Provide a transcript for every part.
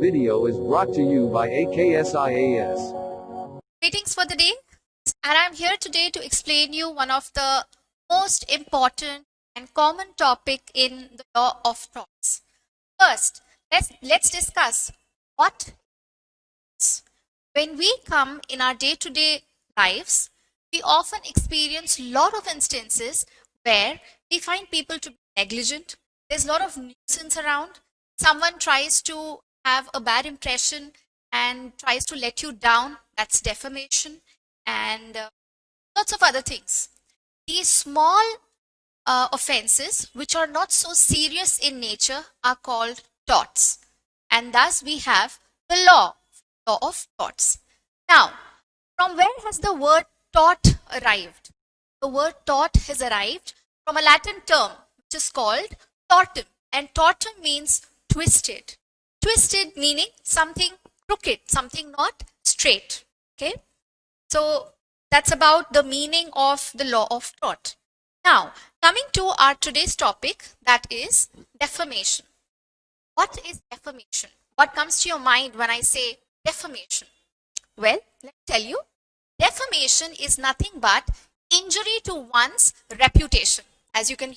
video is brought to you by AKSIAS. Greetings for the day, and I'm here today to explain you one of the most important and common topic in the law of torts. First, let's discuss what when we come in our day-to-day lives, we often experience a lot of instances where we find people to be negligent. There's a lot of nuisance around. Someone tries to have a bad impression and tries to let you down. That's defamation, and lots of other things. These small offenses, which are not so serious in nature, are called torts. And thus we have the law of torts. Now, from where has the word tort arrived? The word tort has arrived from a Latin term which is called tortum, and tortum means twisted. Twisted meaning something crooked, something not straight. Okay, so that's about the meaning of the law of tort. Now, coming to our today's topic, that is defamation. What is defamation? What comes to your mind when I say defamation? Well, let me tell you, defamation is nothing but injury to one's reputation. As you can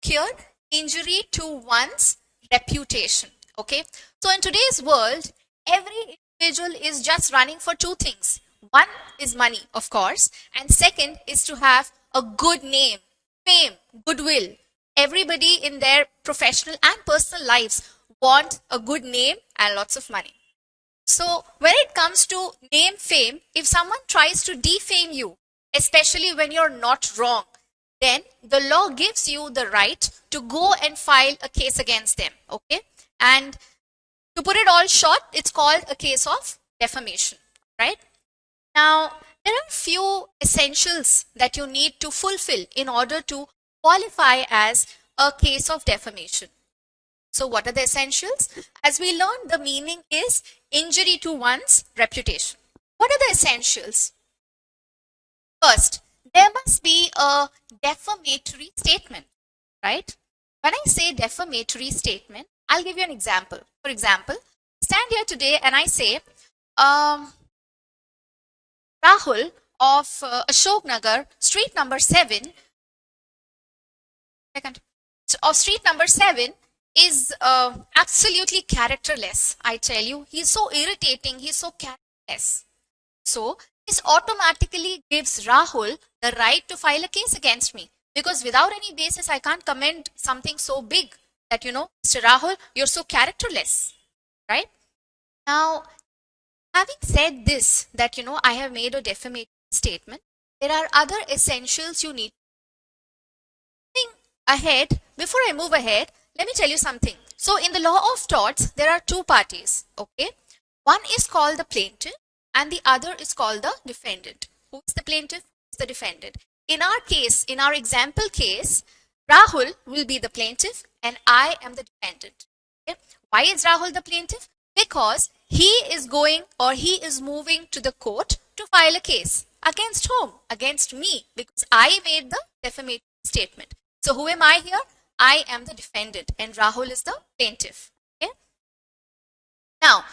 hear, injury to one's reputation. Okay, so in today's world, every individual is just running for two things. One is money, of course, and second is to have a good name, fame, goodwill. Everybody in their professional and personal lives want a good name and lots of money. So when it comes to name, fame, if someone tries to defame you, especially when you're not wrong, then the law gives you the right to go and file a case against them. Okay, and to put it all short, it's called a case of defamation, right? Now, there are few essentials that you need to fulfill in order to qualify as a case of defamation. So what are the essentials? As we learned, the meaning is injury to one's reputation. What are the essentials? First, there must be a defamatory statement, right? When I say defamatory statement, I'll give you an example. For example, stand here today and I say, Rahul of Ashok Nagar, street number 7, is absolutely characterless. I tell you, he's so irritating, he's so characterless. So, this automatically gives Rahul the right to file a case against me, because without any basis, I can't comment something so big that, Mr. Rahul, you're so characterless, right? Now, having said this, that, I have made a defamatory statement, there are other essentials you need. Before I move ahead, let me tell you something. So, in the law of torts, there are two parties, okay? One is called the plaintiff and the other is called the defendant. Who is the plaintiff? Who is the defendant? In our case, in our example case, Rahul will be the plaintiff and I am the defendant. Okay? Why is Rahul the plaintiff? Because he is going or he is moving to the court to file a case. Against whom? Against me, because I made the defamatory statement. So who am I here? I am the defendant and Rahul is the plaintiff. Okay? Now,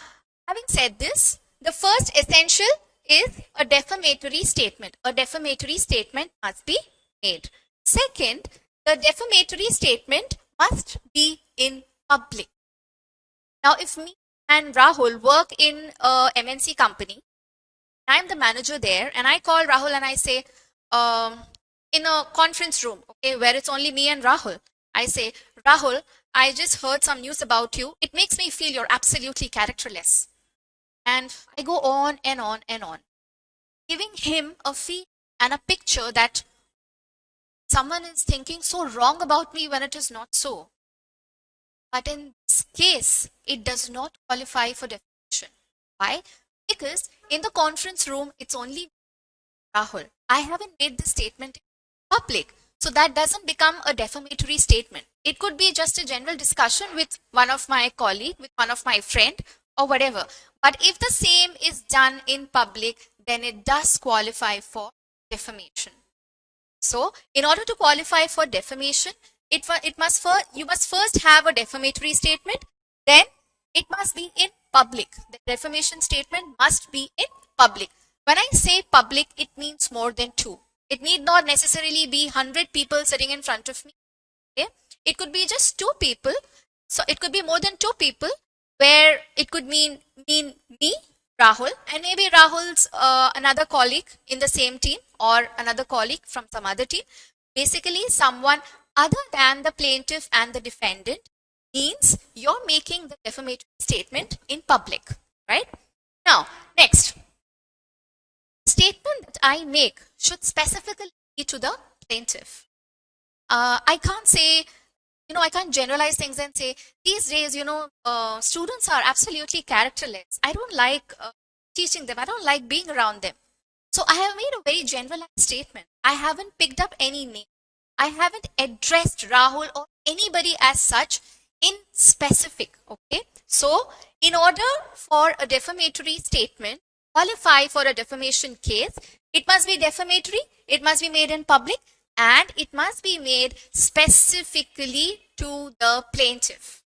having said this, the first essential is a defamatory statement. A defamatory statement must be made. Second, the defamatory statement must be in public. Now, if me and Rahul work in a MNC company, I'm the manager there, and I call Rahul and I say, in a conference room, okay, where it's only me and Rahul, I say, Rahul, I just heard some news about you. It makes me feel you're absolutely characterless. And I go on and on and on, giving him a feel and a picture that someone is thinking so wrong about me when it is not so. But in this case, it does not qualify for defamation. Why? Because in the conference room, it's only Rahul. I haven't made the statement in public. So that doesn't become a defamatory statement. It could be just a general discussion with one of my colleague, with one of my friend or whatever. But if the same is done in public, then it does qualify for defamation. So in order to qualify for defamation, you must first have a defamatory statement, then it must be in public. The defamation statement must be in public. When I say public, it means more than two. It need not necessarily be 100 people sitting in front of me. Okay? It could be just two people. So it could be more than two people, where it could mean me, Rahul, and maybe Rahul's another colleague in the same team, or another colleague from some other team. Basically, someone other than the plaintiff and the defendant, means you're making the defamatory statement in public, right? Now, next, statement that I make should specifically be to the plaintiff. I can't say, I can't generalize things and say, these days, students are absolutely characterless. I don't like teaching them. I don't like being around them. So I have made a very generalized statement. I haven't picked up any name. I haven't addressed Rahul or anybody as such in specific. Okay. So in order for a defamatory statement qualify for a defamation case, it must be defamatory, it must be made in public, and it must be made specifically to the plaintiff.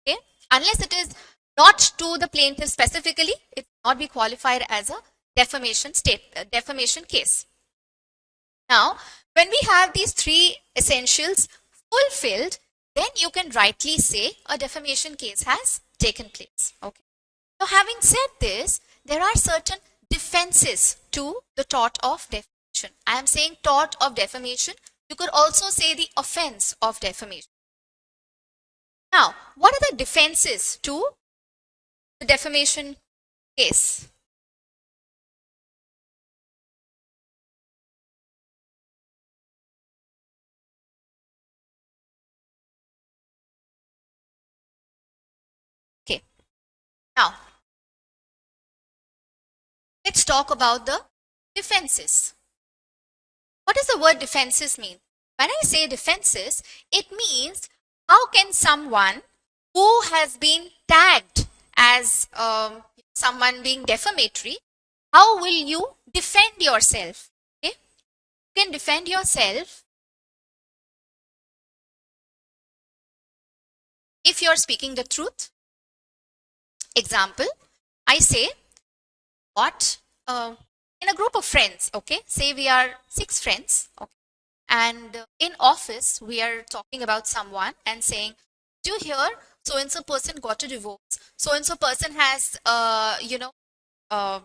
Okay. Unless it is not to the plaintiff specifically, it will not be qualified as a defamation case. Now, when we have these three essentials fulfilled, then you can rightly say a defamation case has taken place. Okay. Now, having said this, there are certain defenses to the tort of defamation. I am saying tort of defamation. You could also say the offense of defamation. Now, what are the defenses to the defamation case? Okay. Now, let's talk about the defenses. What does the word defenses mean? When I say defenses, it means how can someone who has been tagged as someone being defamatory, how will you defend yourself? Okay? You can defend yourself if you're speaking the truth. Example, I say, what? In a group of friends, okay? Say we are 6 friends, okay? And in office, we are talking about someone and saying, do you hear so-and-so person got a divorce? So-and-so person has, done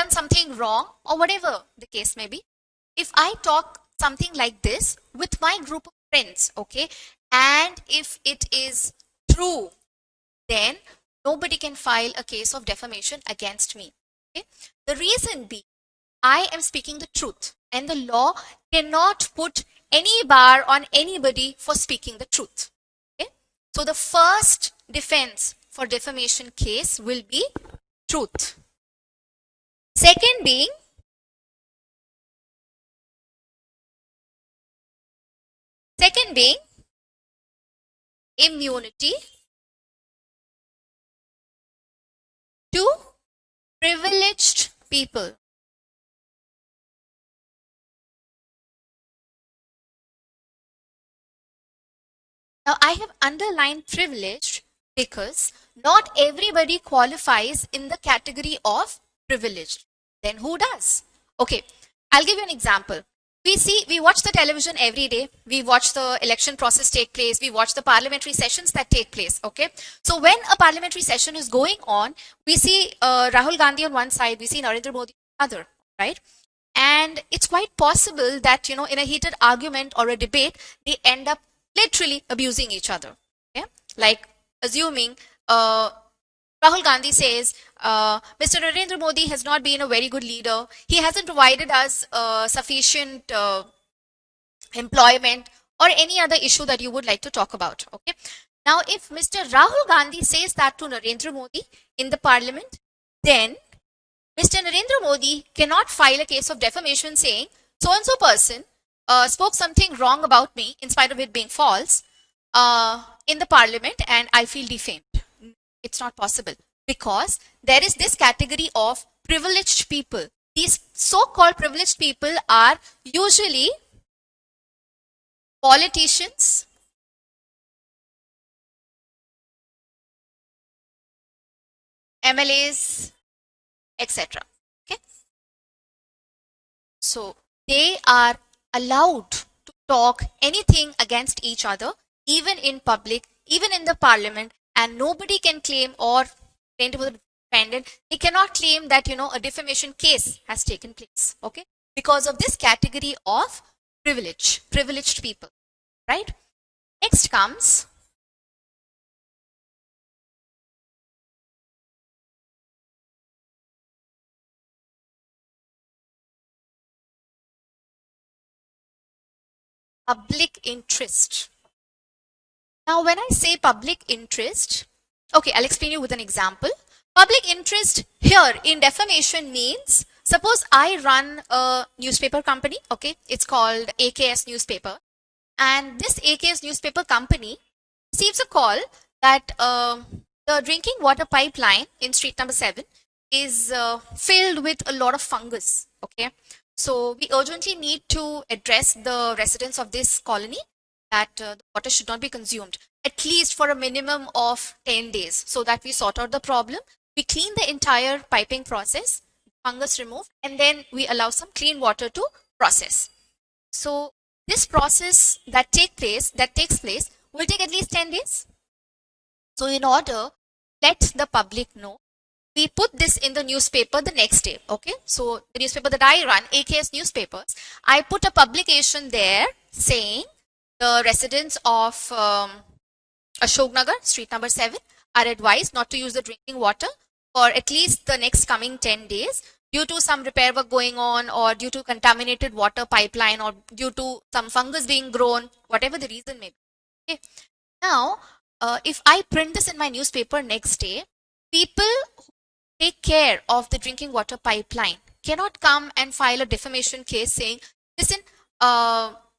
something wrong, or whatever the case may be. If I talk something like this with my group of friends, okay, and if it is true, then nobody can file a case of defamation against me. Okay? The reason being, I am speaking the truth, and the law cannot put any bar on anybody for speaking the truth. Okay? So the first defense for defamation case will be truth. Second being immunity to privileged people. Now, I have underlined privileged because not everybody qualifies in the category of privileged. Then who does? Okay, I'll give you an example. We watch the television every day. We watch the election process take place. We watch the parliamentary sessions that take place. Okay. So when a parliamentary session is going on, we see Rahul Gandhi on one side, we see Narendra Modi on the other, right? And it's quite possible that, in a heated argument or a debate, they end up literally abusing each other. Okay? Like assuming Rahul Gandhi says, Mr. Narendra Modi has not been a very good leader. He hasn't provided us sufficient employment, or any other issue that you would like to talk about. Okay. Now, if Mr. Rahul Gandhi says that to Narendra Modi in the parliament, then Mr. Narendra Modi cannot file a case of defamation saying, so-and-so person spoke something wrong about me in spite of it being false in the parliament, and I feel defamed. It's not possible, because there is this category of privileged people. These so-called privileged people are usually politicians, MLAs, etc. Okay. So they are allowed to talk anything against each other, even in public, even in the parliament, and nobody can claim, or plaintiff or defendant, they cannot claim that, a defamation case has taken place. Okay. Because of this category of privileged people, right? Next comes public interest. Now, when I say public interest, okay, I'll explain you with an example. Public interest here in defamation means, suppose I run a newspaper company, okay, it's called AKS Newspaper, and this AKS Newspaper company receives a call that the drinking water pipeline in street number 7 is filled with a lot of fungus, okay. So we urgently need to address the residents of this colony that the water should not be consumed, at least for a minimum of 10 days, so that we sort out the problem. We clean the entire piping process, fungus removed, and then we allow some clean water to process. So this process that takes place will take at least 10 days. So in order let the public know, we put this in the newspaper the next day. Okay. So the newspaper that I run, AKS Newspapers, I put a publication there saying the residents of Ashoknagar, street number 7, are advised not to use the drinking water for at least the next coming 10 days due to some repair work going on, or due to contaminated water pipeline, or due to some fungus being grown, whatever the reason may be. Okay. Now, if I print this in my newspaper next day, people who take care of the drinking water pipeline cannot come and file a defamation case saying, listen,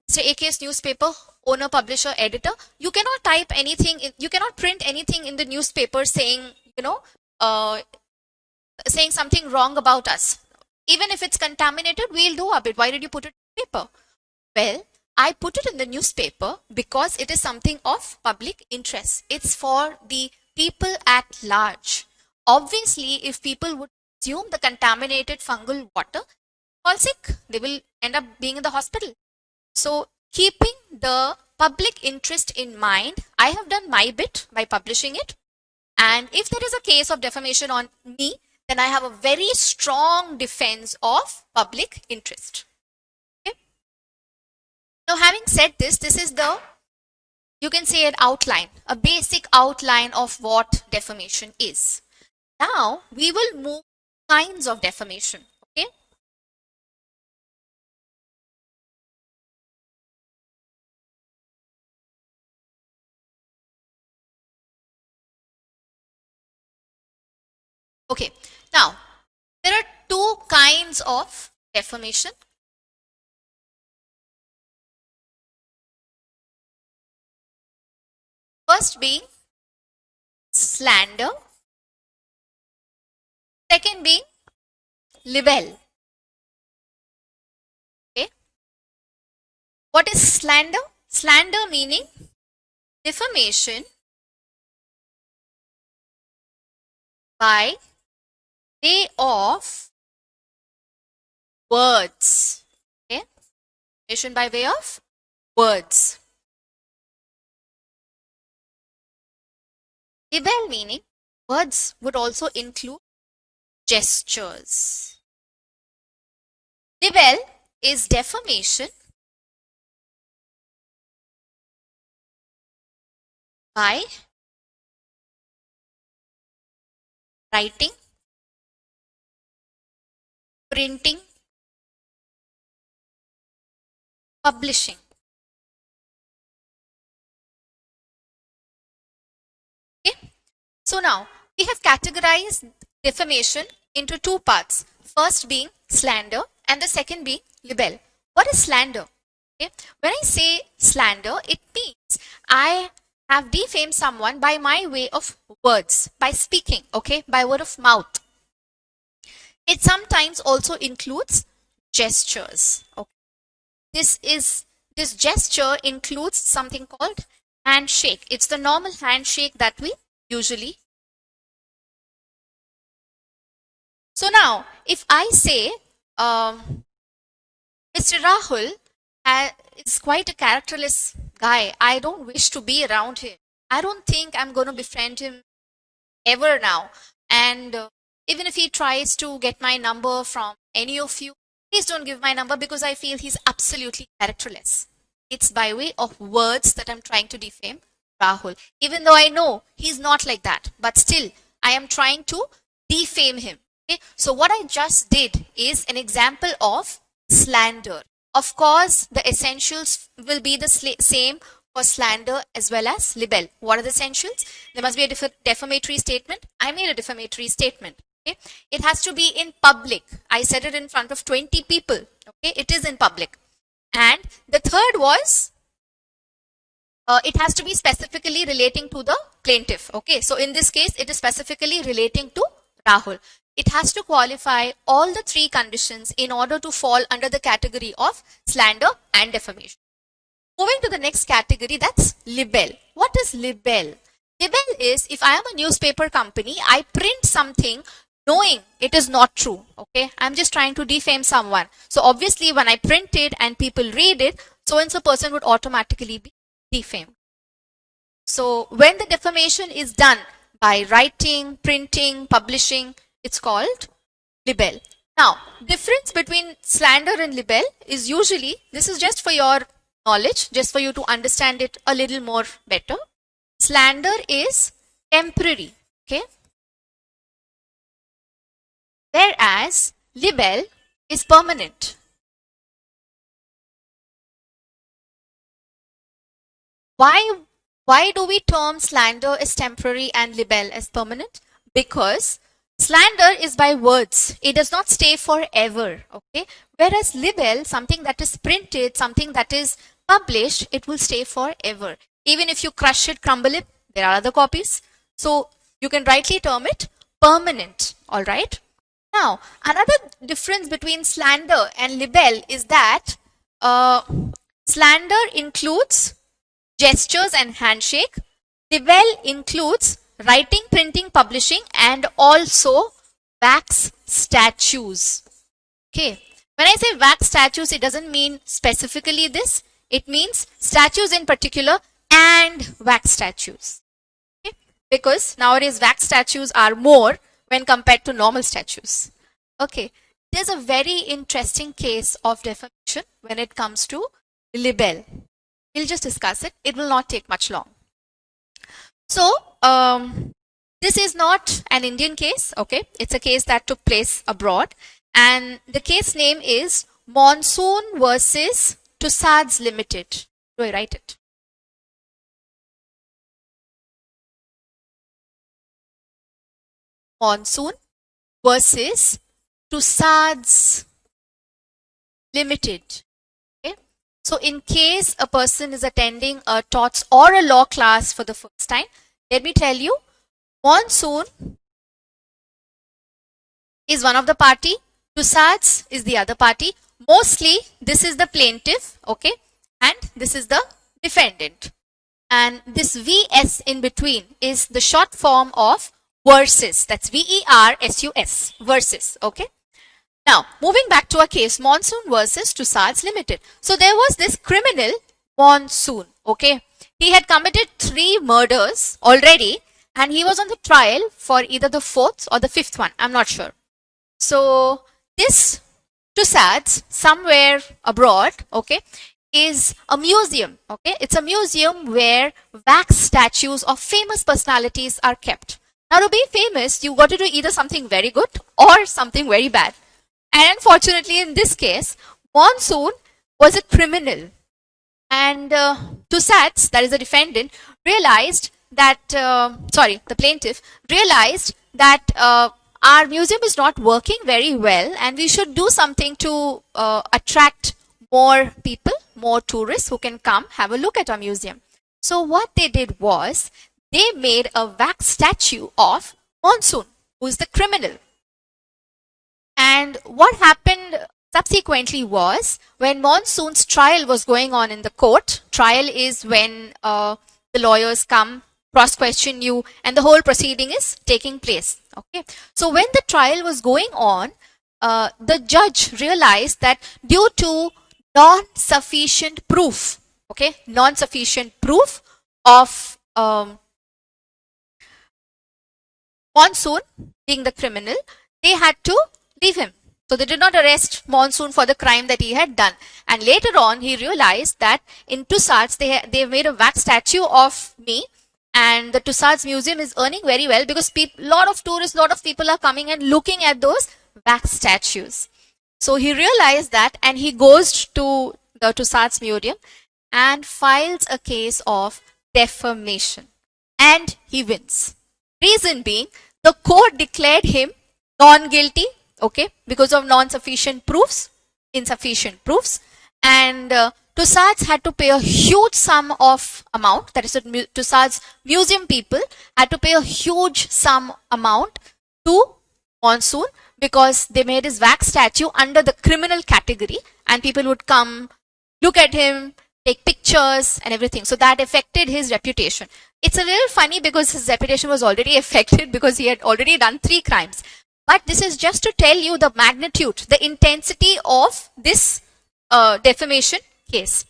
say AKS Newspaper owner, publisher, editor, you cannot type anything, you cannot print anything in the newspaper saying, saying something wrong about us. Even if it's contaminated, we'll do a bit. Why did you put it in paper? Well, I put it in the newspaper because it is something of public interest. It's for the people at large. Obviously, if people would consume the contaminated fungal water, fall sick, they will end up being in the hospital. So, keeping the public interest in mind, I have done my bit by publishing it. And if there is a case of defamation on me, then I have a very strong defense of public interest. Okay. Now, having said this, this is the, you can say, an outline, a basic outline of what defamation is. Now, we will move kinds of defamation. Okay. Okay. Now, there are two kinds of defamation. First being slander. Second being libel. Okay. What is slander? Slander meaning defamation by way of words. Okay. Defamation by way of words. Libel meaning words would also include gestures. Libel is defamation by writing, printing, publishing. Okay. So now we have categorized defamation into two parts. First being slander and the second being libel. What is slander? Okay. When I say slander, it means I have defamed someone by my way of words, by speaking, okay, by word of mouth. It sometimes also includes gestures. Okay. This gesture includes something called handshake. It's the normal handshake that we usually So now, if I say, Mr. Rahul is quite a characterless guy, I don't wish to be around him. I don't think I'm going to befriend him ever now. And even if he tries to get my number from any of you, please don't give my number because I feel he's absolutely characterless. It's by way of words that I'm trying to defame Rahul. Even though I know he's not like that, but still, I am trying to defame him. Okay? So what I just did is an example of slander. Of course, the essentials will be the same for slander as well as libel. What are the essentials? There must be a defamatory statement. I made a defamatory statement. Okay? It has to be in public. I said it in front of 20 people. Okay? It is in public. And the third was, it has to be specifically relating to the plaintiff. Okay? So in this case, it is specifically relating to Rahul. It has to qualify all the three conditions in order to fall under the category of slander and defamation. Moving to the next category, that's libel. What is libel? Libel is, if I am a newspaper company, I print something knowing it is not true. Okay, I'm just trying to defame someone. So obviously, when I print it and people read it, so and so person would automatically be defamed. So when the defamation is done by writing, printing, publishing, it's called libel. Now, difference between slander and libel is usually, this is just for your knowledge, just for you to understand it a little more better. Slander is temporary, okay? Whereas libel is permanent. Why do we term slander as temporary and libel as permanent? Because slander is by words. It does not stay forever, okay? Whereas libel, something that is printed, something that is published, it will stay forever. Even if you crush it, crumble it, there are other copies. So you can rightly term it permanent, all right? Now, another difference between slander and libel is that slander includes gestures and handshake. Libel includes writing, printing, publishing, and also wax statues. Okay. When I say wax statues, it doesn't mean specifically this. It means statues in particular and wax statues. Okay. Because nowadays wax statues are more when compared to normal statues. Okay. There's a very interesting case of defamation when it comes to libel. We'll just discuss it. It will not take much long. So, this is not an Indian case, okay? It's a case that took place abroad. And the case name is Monsoon versus Tussauds Limited. Do I write it? Monsoon versus Tussauds Limited. Okay? So in case a person is attending a TOTS or a law class for the first time, let me tell you, Monsoon is one of the party, Tussauds is the other party. Mostly this is the plaintiff, okay, and this is the defendant. And this VS in between is the short form of versus. That's VERSUS, versus, okay. Now, moving back to a case, Monsoon versus Tussauds Limited. So there was this criminal, Monsoon, okay. He had committed 3 murders already and he was on the trial for either the 4th or the 5th one. I'm not sure. So this Tussauds, somewhere abroad, okay, is a museum, okay. It's a museum where wax statues of famous personalities are kept. Now, to be famous, you got to do either something very good or something very bad. And unfortunately, in this case, Monsoon was a criminal. And Tussauds, that is the defendant, realized that, the plaintiff realized that our museum is not working very well and we should do something to attract more people, more tourists who can come have a look at our museum. So what they did was, they made a wax statue of Monsoon, who is the criminal. And what happened subsequently was, when Monsoon's trial was going on in the court, trial is when the lawyers come, cross-question you, and the whole proceeding is taking place. Okay. So when the trial was going on, the judge realized that due to non-sufficient proof, okay, non-sufficient proof of Monsoon being the criminal, they had to leave him. So they did not arrest Monsoon for the crime that he had done. And later on, he realized that in Tussauds, they made a wax statue of me. And the Tussauds Museum is earning very well because lot of tourists, lot of people are coming and looking at those wax statues. So he realized that and he goes to the Tussauds Museum and files a case of defamation. And he wins. Reason being, the court declared him non-guilty, okay, because of insufficient proofs, and Tussauds had to pay a huge sum of amount, that is Tussauds museum people had to pay a huge sum amount to Monsoon because they made his wax statue under the criminal category and people would come, look at him, take pictures and everything. So that affected his reputation. It's a little funny because his reputation was already affected because he had already done 3 crimes. But this is just to tell you the magnitude, the intensity of this defamation case.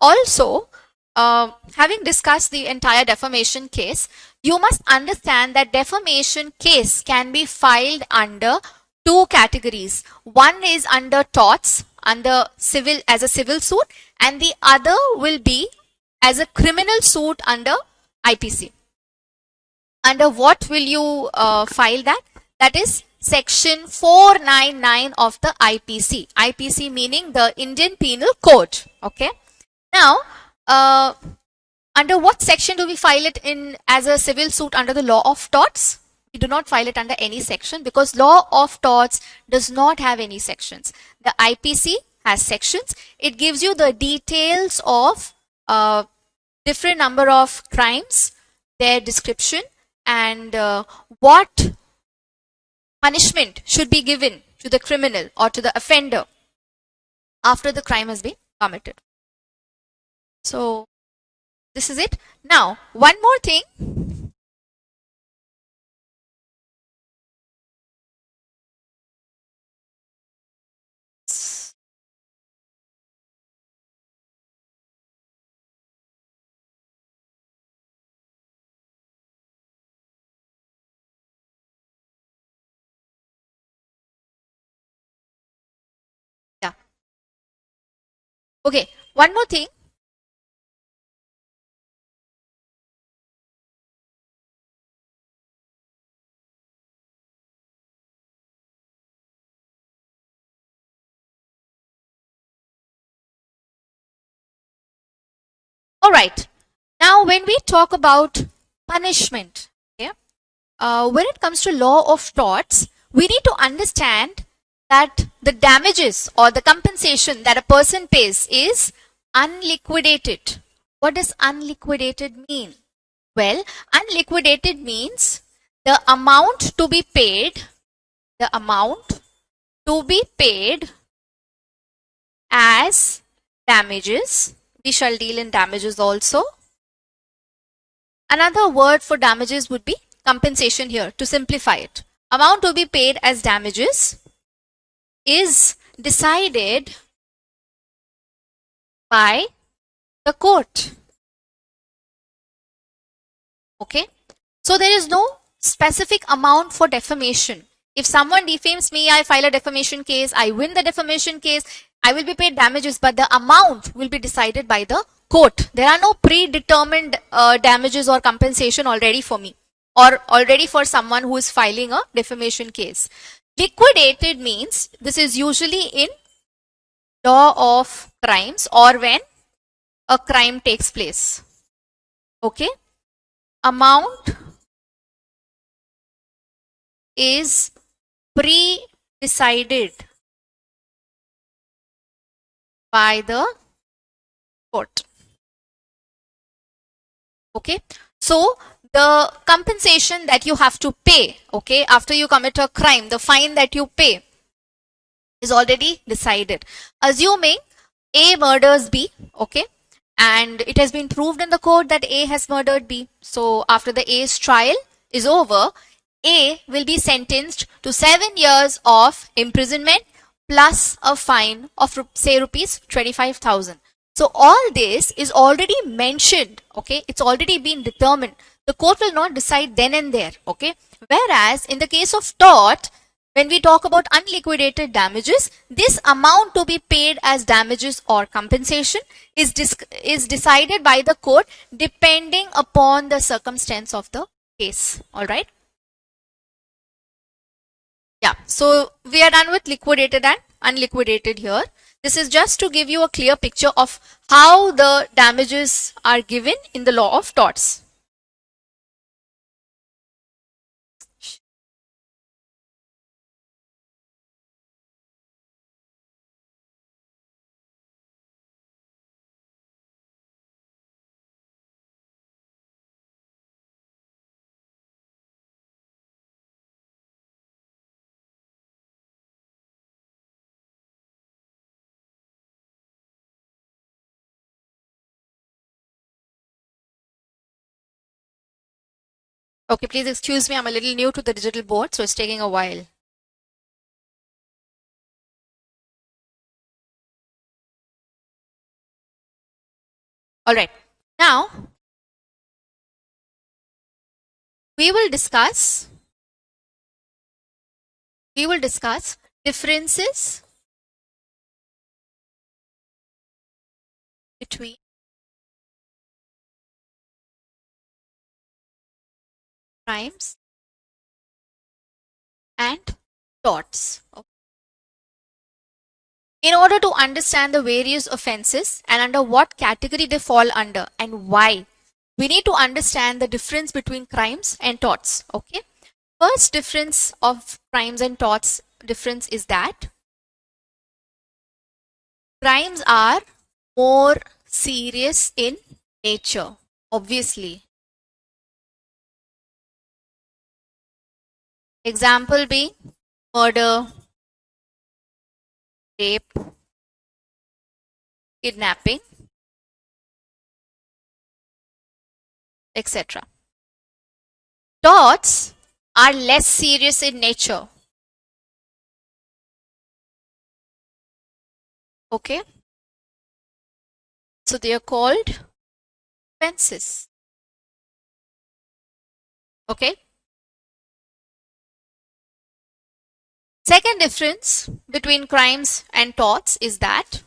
Also, having discussed the entire defamation case, you must understand that defamation case can be filed under 2 categories. One is under torts, as a civil suit, and the other will be as a criminal suit under IPC. Under what will you file that? That is section 499 of the IPC. IPC meaning the Indian Penal Code. Okay. Now, under what section do we file it in as a civil suit under the law of torts? We do not file it under any section because law of torts does not have any sections. The IPC has sections. It gives you the details of different number of crimes, their description, and what punishment should be given to the criminal or to the offender after the crime has been committed. So this is it. Now, one more thing. Yeah. Okay, one more thing. All right. Now, when we talk about punishment, okay, when it comes to law of torts, we need to understand that the damages or the compensation that a person pays is unliquidated. What does unliquidated mean? Well, unliquidated means the amount to be paid as damages. We shall deal in damages also. Another word for damages would be compensation here, to simplify it. Amount to be paid as damages is decided by the court. Okay. So there is no specific amount for defamation. If someone defames me, I file a defamation case, I win the defamation case, I will be paid damages, but the amount will be decided by the court. There are no predetermined damages or compensation already for me or already for someone who is filing a defamation case. Liquidated means this is usually in law of crimes or when a crime takes place. Okay. Amount is pre-decided by the court. Okay. So the compensation that you have to pay, okay, after you commit a crime, the fine that you pay is already decided. Assuming A murders B, okay, and it has been proved in the court that A has murdered B. So after the A's trial is over, A will be sentenced to 7 years of imprisonment plus a fine of say rupees 25,000. So all this is already mentioned, okay? It's already been determined. The court will not decide then and there, okay? Whereas in the case of tort, when we talk about unliquidated damages, this amount to be paid as damages or compensation is decided by the court depending upon the circumstance of the case, all right? Yeah, so we are done with liquidated and unliquidated here. This is just to give you a clear picture of how the damages are given in the law of torts. Okay, please excuse me, I'm a little new to the digital board, so it's taking a while. All right, now we will discuss differences between crimes and torts. In order to understand the various offenses and under what category they fall under and why, we need to understand the difference between crimes and torts. Okay. First difference of crimes and torts difference is that crimes are more serious in nature, obviously. Example being murder, rape, kidnapping, etc. Torts are less serious in nature. Okay. So they are called offenses. Okay. Second difference between crimes and torts is that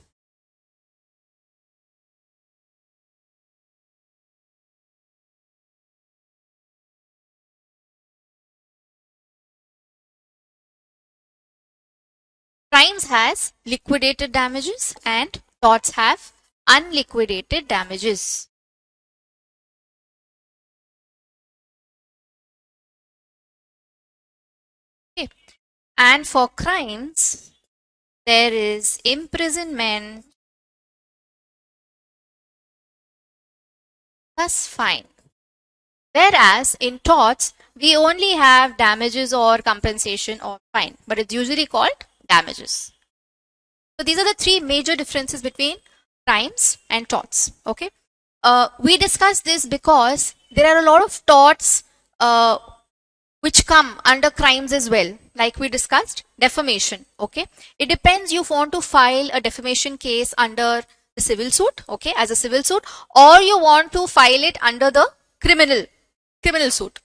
crimes has liquidated damages and torts have unliquidated damages. Okay. And for crimes, there is imprisonment plus fine. Whereas in torts, we only have damages or compensation or fine, but it's usually called damages. So these are the three major differences between crimes and torts. Okay. We discussed this because there are a lot of torts which come under crimes as well. Like we discussed, defamation. Okay. It depends, you want to file a defamation case under the civil suit, okay, as a civil suit, or you want to file it under the criminal suit.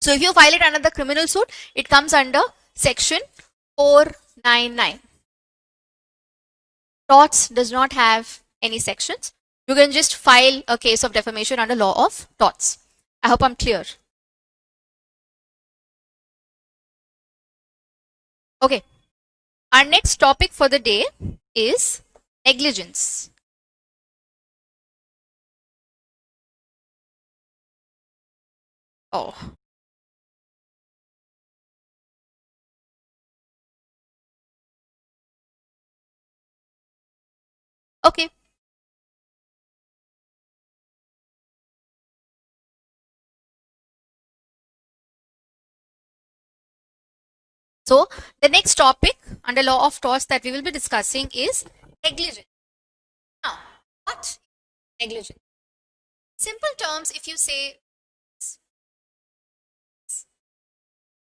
So if you file it under the criminal suit, it comes under section 499. Torts does not have any sections. You can just file a case of defamation under law of torts. I hope I'm clear. Okay. Our next topic for the day is negligence. Oh. Okay. So the next topic under law of torts that we will be discussing is negligence. Now, what negligence? Simple terms, if you say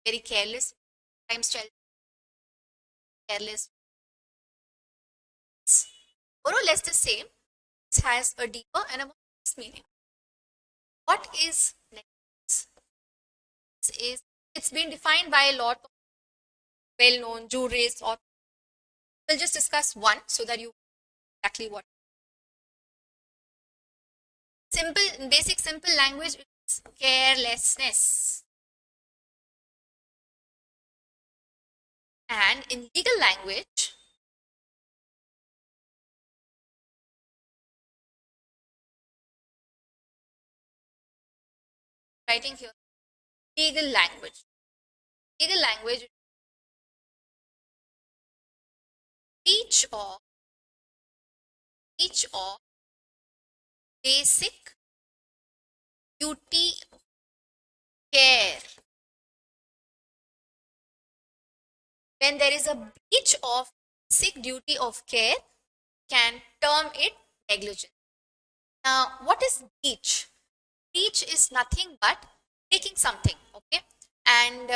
very careless, sometimes child careless. It's more or less the same. It has a deeper and a more complex meaning. What is negligence? It's been defined by a lot of well-known jurists, or we'll just discuss one so that you know exactly what. Simple, in basic simple language, it's carelessness. And in legal language, writing here, legal language. Legal language, each of basic duty of care. When there is a breach of basic duty of care, can term it negligence. Now, what is breach? Breach is nothing but breaking something, okay? And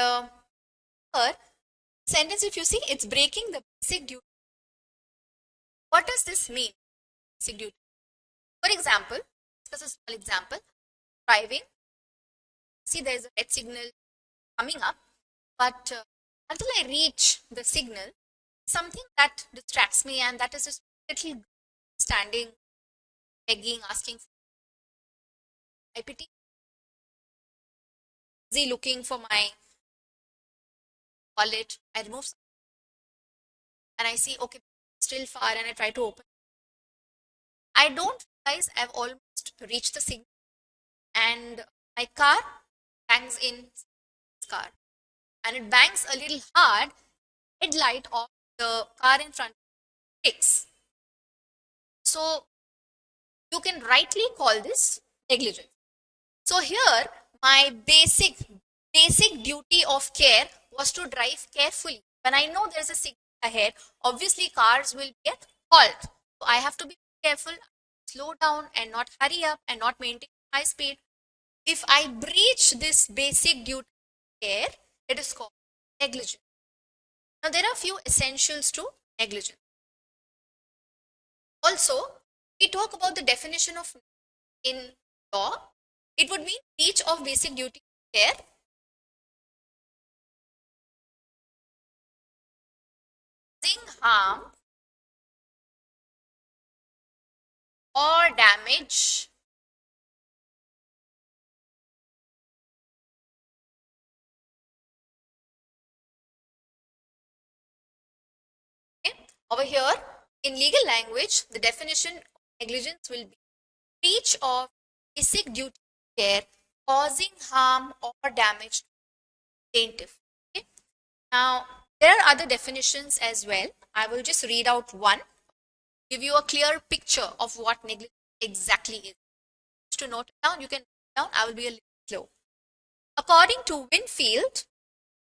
here, sentence, if you see, it's breaking the basic duty. What does this mean? Basic duty. For example, this is a small example. Driving. See, there is a red signal coming up, but until I reach the signal, something that distracts me, and that is just little standing, begging, asking for I pity. Busy looking for my wallet. I remove something and I see, okay, still far, and I try to open. I don't realize I've almost reached the signal, and my car bangs in this car, and it bangs a little hard. Headlight of the car in front fix. So you can rightly call this negligence. So here my basic duty of care was to drive carefully. When I know there's a signal ahead, obviously cars will be at halt. So I have to be careful, slow down and not hurry up and not maintain high speed. If I breach this basic duty of care, it is called negligence. Now there are a few essentials to negligence. Also, we talk about the definition of in law. It would mean breach of basic duty of care, causing harm or damage over here. In legal language, the definition of negligence will be breach of basic duty of care causing harm or damage to plaintiff. Okay? Now, there are other definitions as well. I will just read out one, give you a clear picture of what negligence exactly is. Just to note it down, you can note it down. I will be a little slow. According to Winfield,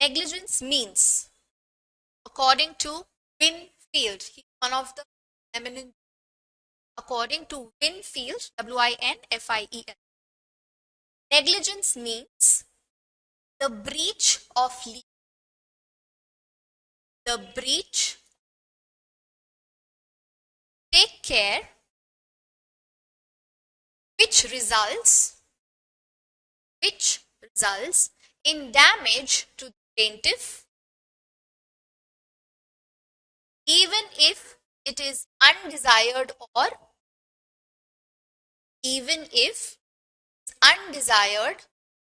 negligence means, according to Winfield, he's one of the eminent. According to Winfield, Winfield, negligence means the breach of legal, the breach, take care, which results in damage to the plaintiff, even if it is undesired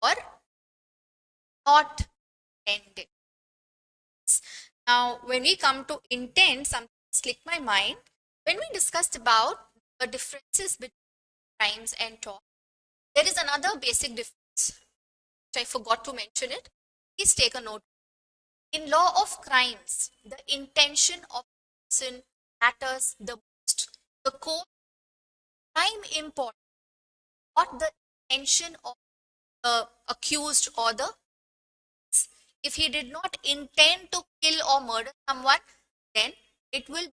or not intended. Now, when we come to intent, something clicked my mind. When we discussed about the differences between crimes and tort, there is another basic difference, which I forgot to mention it. Please take a note. In law of crimes, the intention of the person matters the most. The core crime important, what the intention of the accused or the, if he did not intend to kill or murder someone, then it will,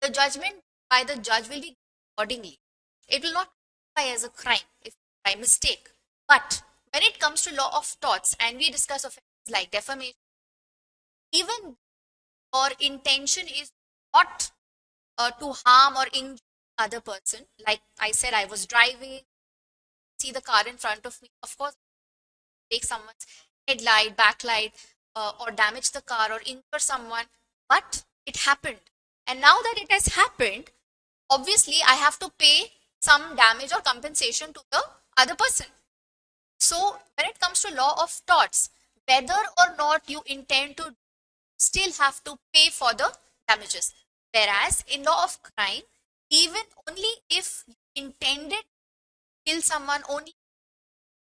the judgment by the judge will be accordingly. It will not qualify as a crime if by mistake. But when it comes to law of torts and we discuss offenses like defamation, even your intention is not to harm or injure other person. Like I said, I was driving, see the car in front of me. Of course, take someone's headlight, backlight, or damage the car or injure someone. But it happened. And now that it has happened, obviously I have to pay some damage or compensation to the other person. So when it comes to law of torts, whether or not you intend to still have to pay for the damages. Whereas in law of crime, even only if you intended to kill someone, only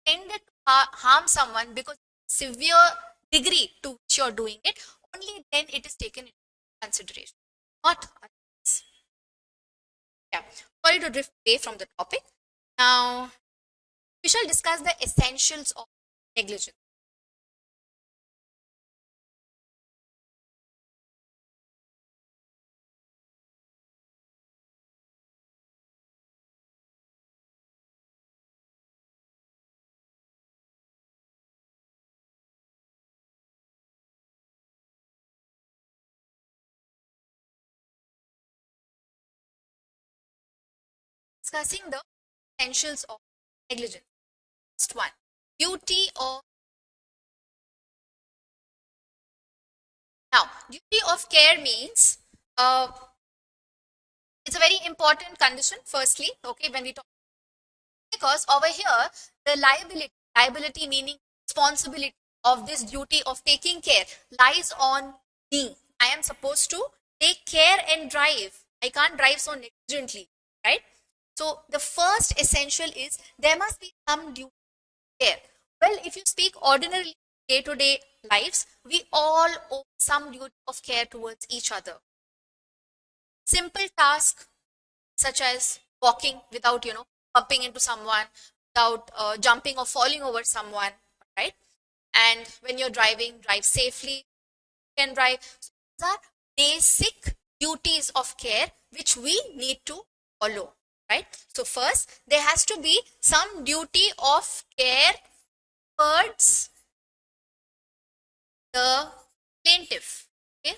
intended to harm someone because severe degree to which you're doing it, only then it is taken into consideration. Not otherwise. Yeah. Sorry to drift away from the topic. Now we shall discuss the essentials of negligence. Discussing the essentials of negligence. First one, duty of now duty of care means it's a very important condition. Firstly, okay, when we talk, because over here the liability meaning responsibility of this duty of taking care lies on me. I am supposed to take care and drive. I can't drive so negligently, right? So the first essential is there must be some duty care. Well, if you speak ordinarily day-to-day lives, we all owe some duty of care towards each other. Simple task such as walking without, bumping into someone, without jumping or falling over someone, right? And when you're driving, drive safely, can drive. So these are basic duties of care which we need to follow, right? So first, there has to be some duty of care towards the plaintiff. Okay.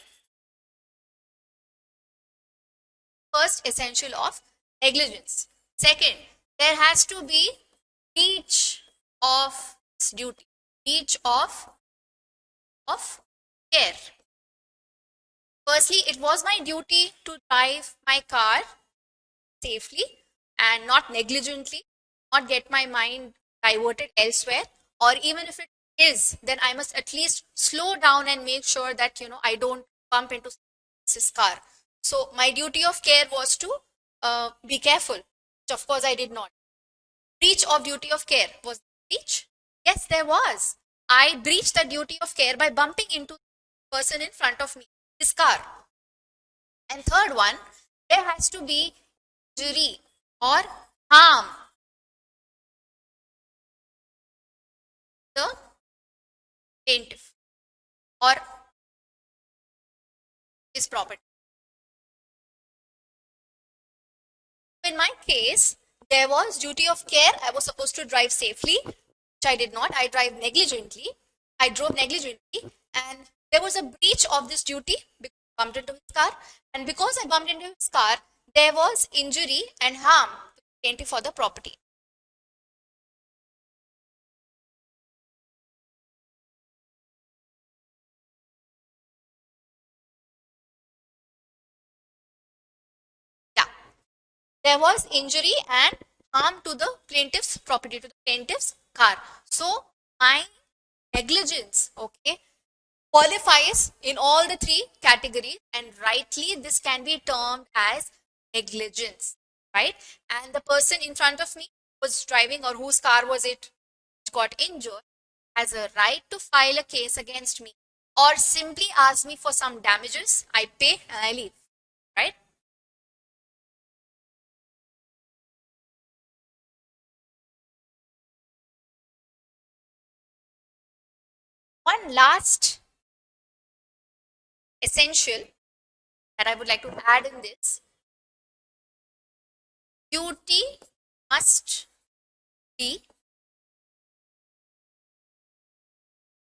First essential of negligence. Second, there has to be breach of duty, breach of care. Firstly, it was my duty to drive my car safely and not negligently, not get my mind diverted elsewhere, or even if it is, then I must at least slow down and make sure that I don't bump into this car. So my duty of care was to be careful, which of course I did not. Breach of duty of care was breach. Yes, there was. I breached the duty of care by bumping into the person in front of me, his car. And third one, there has to be injury or harm the plaintiff or his property. In my case, there was duty of care. I was supposed to drive safely, which I did not. I drove negligently, and there was a breach of this duty because I bumped into his car. And because I bumped into his car, there was injury and harm to the plaintiff for the property. Yeah, there was injury and harm to the plaintiff's property, to the plaintiff's car. So my negligence, okay, qualifies in all the three categories, and rightly this can be termed as negligence, right? And the person in front of me was driving, or whose car was it which got injured, has a right to file a case against me or simply ask me for some damages. I pay and I leave, right? One last essential that I would like to add in this: duty must be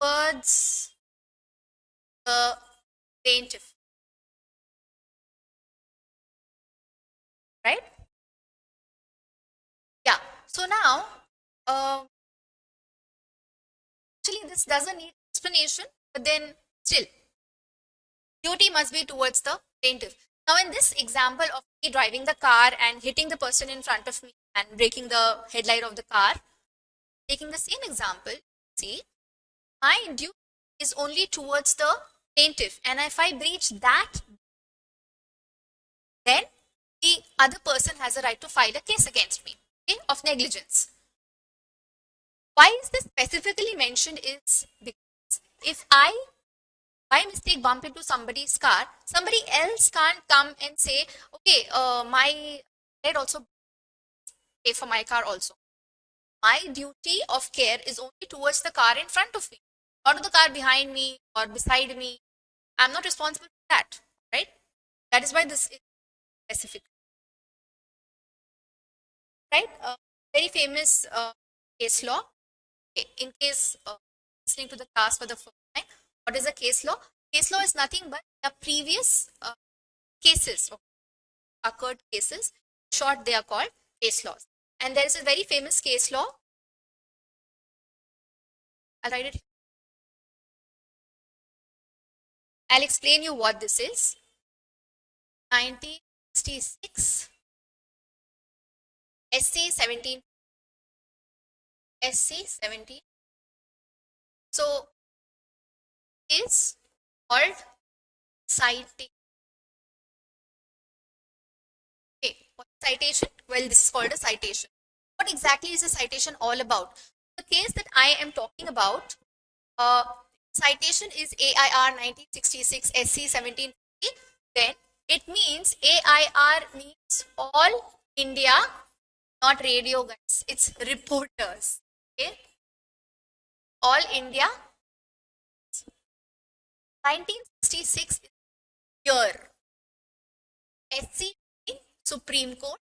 towards the plaintiff, right? Yeah. So now, actually, this doesn't need explanation, but then still, duty must be towards the plaintiff. Now, in this example of me driving the car and hitting the person in front of me and breaking the headlight of the car, taking the same example, see, my duty is only towards the plaintiff, and if I breach that, then the other person has a right to file a case against me, okay, of negligence. Why is this specifically mentioned is because if I by mistake bump into somebody's car, somebody else can't come and say, okay, my head also pay for my car also. My duty of care is only towards the car in front of me, not the car behind me or beside me. I'm not responsible for that, right? That is why this is specific, right? Very famous case law. Okay, in case listening to the class for the first time, what is a case law? Case law is nothing but the previous cases, occurred cases. Short, they are called case laws. And there is a very famous case law. I'll write it. I'll explain you what this is. 1966 SC 17 SC 17. So is called citation. Okay, what citation? Well, this is called a citation. What exactly is a citation all about? The case that I am talking about, citation is AIR 1966 SC 1750. Then it means AIR means all India, not radio guys. It's reporters. Okay, all India. 1966 year. SC Supreme Court.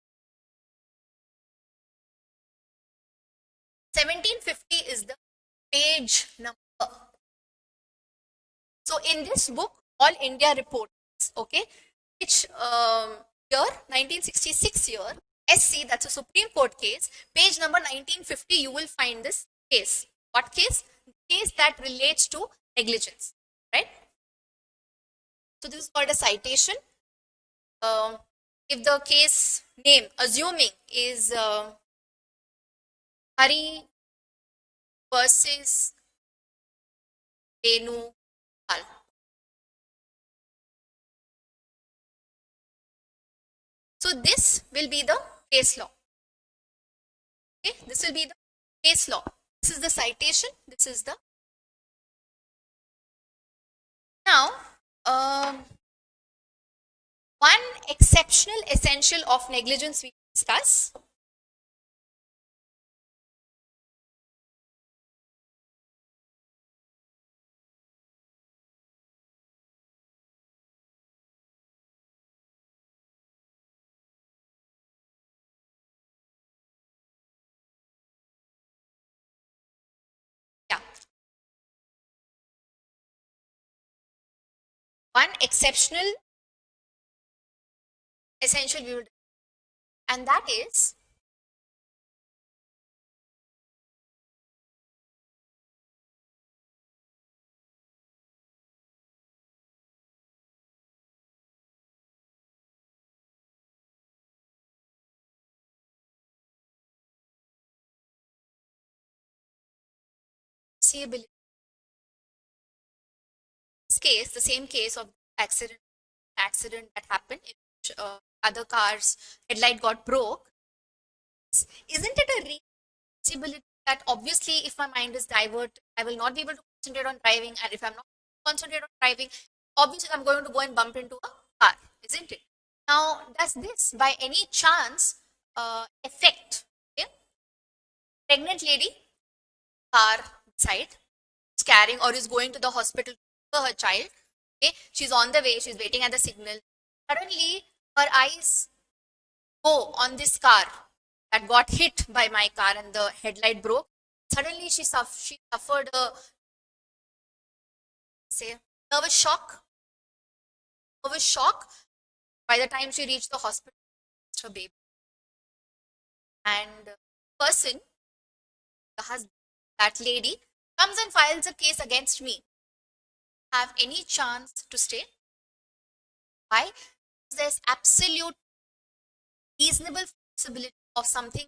1750 is the page number. So in this book, All India Reports, okay, which year, 1966 year, SC, that's a Supreme Court case, page number 1950, you will find this case. What case? Case that relates to negligence, right? So this is called a citation. If the case name, assuming, is Hari versus Venu Pal. So this will be the case law. Okay, this will be the case law. This is the citation. This is the. Now, one exceptional essential of negligence we discuss. Yeah. One exceptional essential we will, and that is seeability. This case, the same case of accident that happened in which other cars headlight got broke. Isn't it a possibility that obviously if my mind is divert, I will not be able to concentrate on driving, and if I'm not concentrate on driving, obviously I'm going to go and bump into a car, isn't it? Now, does this by any chance affect, okay, pregnant lady, car side, is carrying or is going to the hospital for her child, okay, she's on the way, she's waiting at the signal, suddenly her eyes go on this car that got hit by my car and the headlight broke. Suddenly she suffered a say nervous shock. Nervous shock. By the time she reached the hospital, it's her baby. And the person, the husband, that lady, comes and files a case against me. Have any chance to stay? Why? Because there's absolute reasonable possibility of something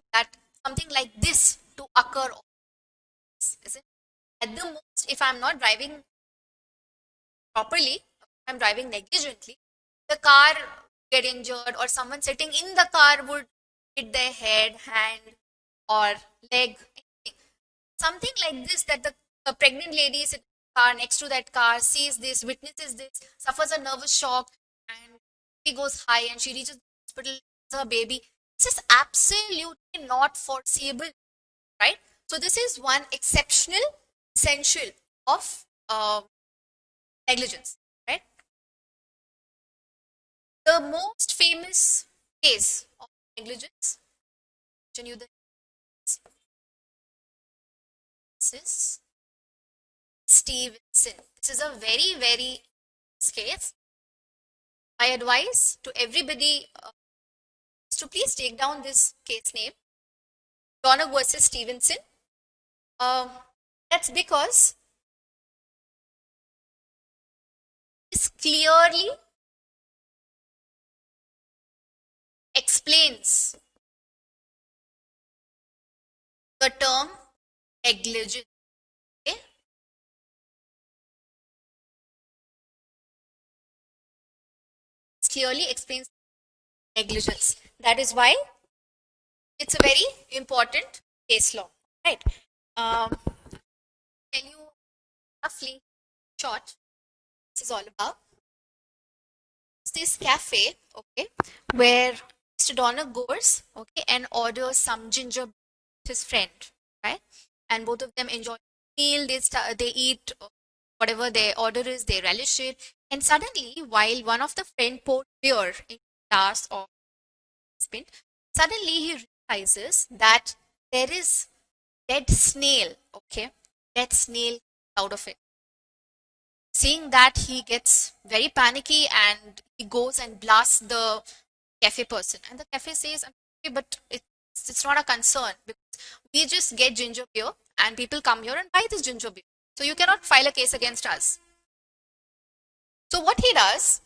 like this to occur. Is it? At the most, if I'm not driving properly, if I'm driving negligently, the car get injured or someone sitting in the car would hit their head, hand, or leg, anything. Something like this that the a pregnant lady is in the car next to that car, sees this, witnesses this, suffers a nervous shock, and she goes high and she reaches the hospital with her baby. This is absolutely not foreseeable, right? So this is one exceptional essential of negligence, right? The most famous case of negligence, mention you the this is Stevenson. This is a very, very case. My advice to everybody is to please take down this case name, Donagh versus Stevenson. Uh, that's because this clearly explains the term negligence. Okay? It clearly explains negligence. That is why it's a very important case law, right? Tell you roughly short this is all about. It's this cafe, okay, where Mr. Donagh goes, okay, and orders some ginger with his friend, right? And both of them enjoy the meal. They eat whatever their order is. They relish it. And suddenly, while one of the friend poured beer in glass or spin, suddenly he realizes that there is dead snail, okay, dead snail out of it. Seeing that, he gets very panicky and he goes and blasts the cafe person. And the cafe says, "I'm sorry, but it's not a concern because we just get ginger beer and people come here and buy this ginger beer. So you cannot file a case against us." So what he does,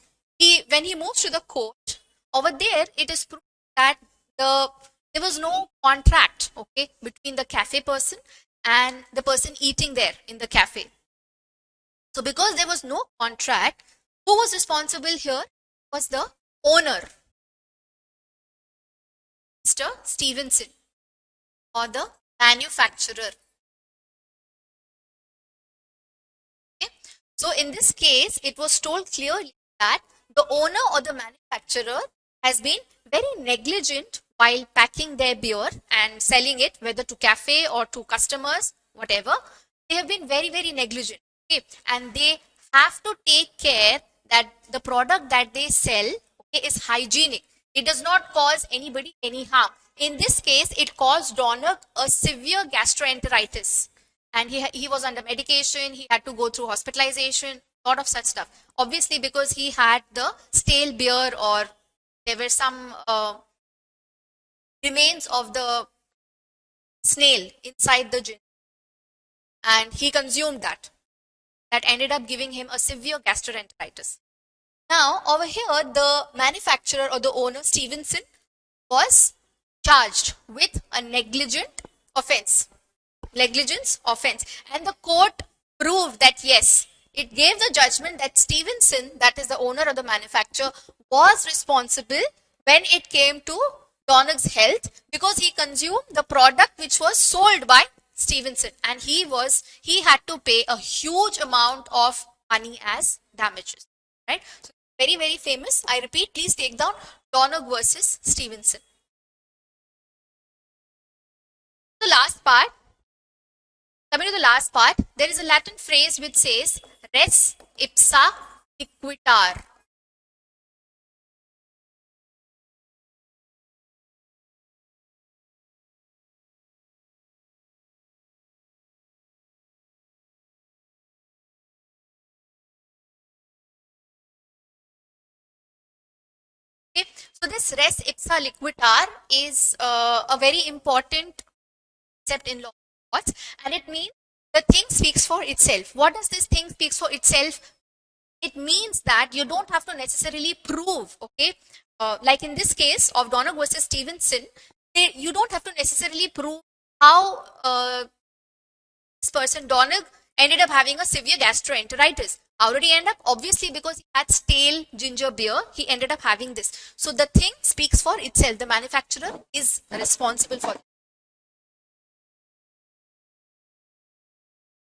when he moves to the court, over there it is proved that there was no contract, okay, between the cafe person and the person eating there in the cafe. So because there was no contract, who was responsible here was the owner, Mr. Stevenson, or the manufacturer. Okay? So in this case, it was told clearly that the owner or the manufacturer has been very negligent while packing their beer and selling it, whether to cafe or to customers, whatever. They have been very, very negligent. Okay? And they have to take care that the product that they sell, okay, is hygienic. It does not cause anybody any harm. In this case, it caused Donagh a severe gastroenteritis, and he was under medication. He had to go through hospitalization, lot of such stuff, obviously because he had the stale beer, or there were some remains of the snail inside the gin, and he consumed that ended up giving him a severe gastroenteritis. Now over here, the manufacturer or the owner, Stevenson, was charged with a negligence offense, and the court proved that yes, it gave the judgment that Stevenson, that is the owner of the manufacturer, was responsible when it came to Donagh's health, because he consumed the product which was sold by Stevenson, and he had to pay a huge amount of money as damages, right? So very, very famous. I repeat, please take down Donagh versus Stevenson. The last part, coming to the last part, there is a Latin phrase which says res ipsa liquitar. So this res ipsa liquitar is a very important concept in law of courts, and it means the thing speaks for itself. What does this thing speaks for itself? It means that you don't have to necessarily prove, okay? Like in this case of Donagh versus Stevenson, you don't have to necessarily prove how this person, Donagh, ended up having a severe gastroenteritis. How did he end up? Obviously, because he had stale ginger beer, he ended up having this. So the thing speaks for itself. The manufacturer is responsible for it.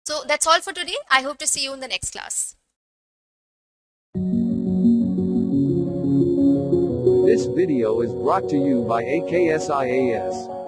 So that's all for today. I hope to see you in the next class. This video is brought to you by AKSIAS.